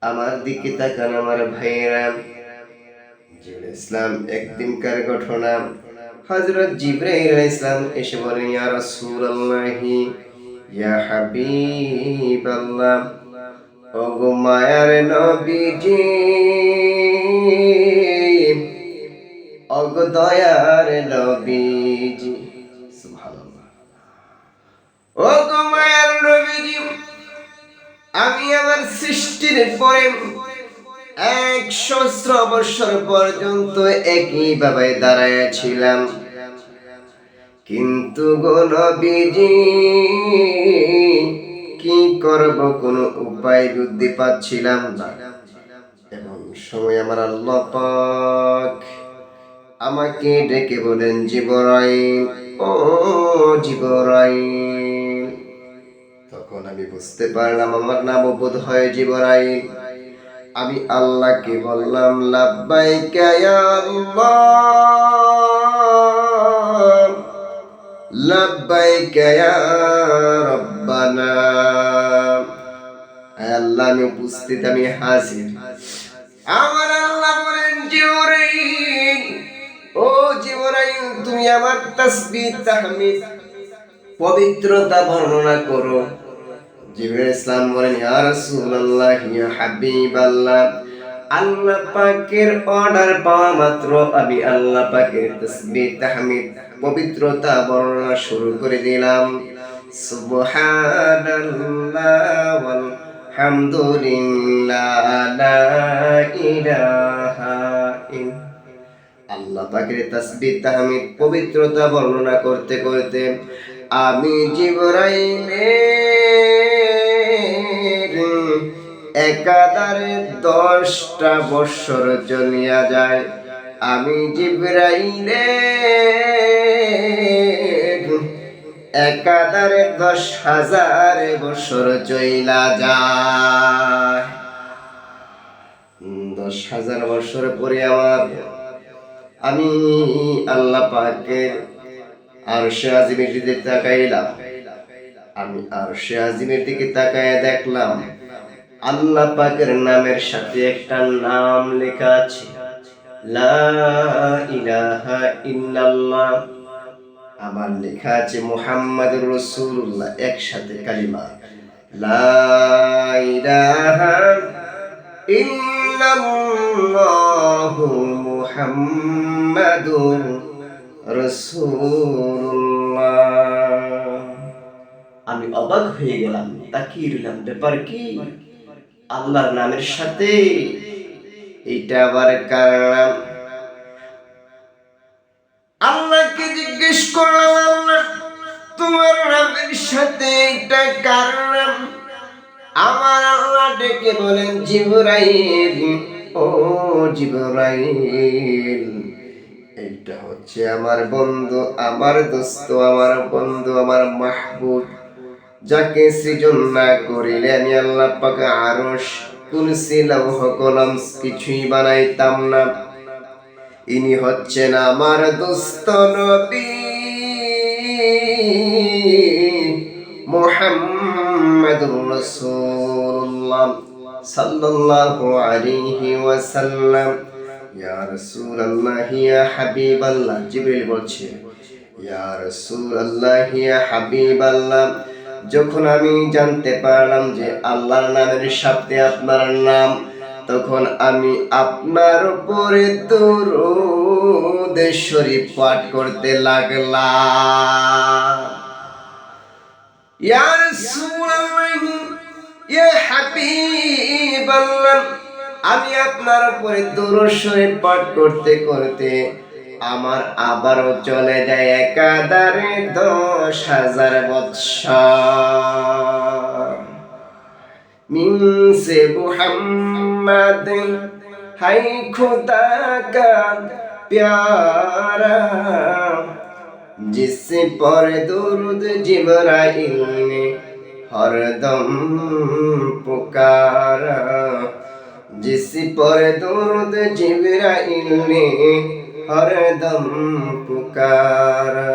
আমার দিকে তাকান আমার ভাইয়েরা। জিবরাইল ইসলাম একদিনকার ঘটনা। হযরত জিবরাইল আলাইহিস সালাম এসে বলেন, ইয়া রাসূলুল্লাহি, ইয়া হাবিবাল্লাহ, ওগো মায়ার নবীজি, ওগো দয়ার নবীজি। সুবহানাল্লাহ। ওগো মায়ার নবীজি, আমি আমার সৃষ্টির পরে ১০০ বছর পর্যন্ত একইভাবে দাঁড়ায় ছিলাম, কিন্তু গো নবীজি কি করব, কোনো উপায় বুদ্ধি পাচ্ছিলাম না। এমন সময় আমার আল্লাহ পাক আমাকে ডেকে বলেন, জিবরাইল, ও জিবরাইল। তখন আমি বুঝতে পারলাম আমার নাম বোধ হয় জিবরাইল। আমি আল্লাহকে বললাম, লাব্বাইকা ইয়া আল্লাহ, লাব্বাইকা ইয়া রাব্বানা। আল্লাহ আমি উপস্থিত, আমি হাজির। আমার আল্লাহ বলেন, জিবরাইল, ও জিবরাইল, তুমি আমার তাসবিহ তাহমিদ পবিত্রতা বর্ণনা করো। জিবরাইল ইসলাম বলেন, ইয়া রাসূলুল্লাহ, ইয়া হাবিবাল্লাহ, আল্লাহ পাকের অর্ডার পাওয়া মাত্র আমি আল্লাহ পাকের তাসবিহ তাহমিদ পবিত্রতা বর্ণনা শুরু করে দিলাম। সুবহানাল্লাহ ওয়াল হামদুলিল্লাহ লা ইলাহা ইল্লাল্লাহ। আল্লাহ পাকের তাসবিহ তাহমিদ পবিত্রতা বর্ণনা করতে করতে আমি জিবরাইলের একাধারে 10টা বৎসর চলিয়া যায়। আমি জিবরাইলের একাধারে 10,000 বৎসর চইলা যায়। 10,000 বৎসর পরে আমি আল্লাহ পাকের আরশে আজিমের দিকে তাকাইলাম। আমি আরশে আজিমের দিকে তাকায় দেখলাম আল্লাহ পাকের নামের সাথে একটা নাম লেখা আছে, লা ইলাহা ইল্লাল্লাহ। আমার লেখা আছে মুহাম্মাদুর রাসূলুল্লাহ, একসাথে কালিমা, লা ইলাহা ইল্লাল্লাহু মুহাম্মাদুর রাসূলুল্লাহ। আমি অবাক হয়ে গেলাম, তাকিয়ে রইলাম, ব্যাপার কি? আল্লাহর নামের সাথে এইটা আবার কার নাম? আল্লাহকে জিজ্ঞেস করলাম, আল্লাহ, তোমার নামের সাথে এটা কার নাম? আমার আল্লাহ ডেকে বলেন, জিবরাইল, ও জিবরাইল, এইটা হচ্ছে আমার বন্ধু, আমার দোস্ত, আমার বন্ধু, আমার মাহবুব, যাকে সৃজন না করিলে আমি আল্লাহ পাক আরশ, কুরসি, লৌহ কলম কিছুই বানাইতাম না। ইনি হচ্ছেন আমার দোস্ত নবী মুহাম্মাদুর রাসূলুল্লাহ সাল্লাল্লাহু আলাইহি ওয়াসাল্লাম। ইয়া রাসূলুল্লাহ, ইয়া হাবিবাল্লাহ। জিবরাইল বলছে, ইয়া রাসূলুল্লাহ, ইয়া হাবিবাল্লাহ, যখন আমি জানতে পারলাম যে আল্লাহর নামের সাথে আপনার নাম, তখন আমি আপনার উপরে দরুদ শরীফ পাঠ করতে লাগলাম। ইয়া রাসূলুল্লাহ, ইয়া হাবিবাল্লাহ, আমি আপনার উপরে দরুদ শরীফ পাঠ করতে করতে আমার আবারও চলে যায় একাধারে 10,000 বৎসর। মিন সে মুহাম্মদ হাই খুদা কা প্যারা, जिस पर दुरूद जिब्राइल ने हरदम पुकारा, जिस पर दुरूद जिब्राइल ने हरदम पुकारा।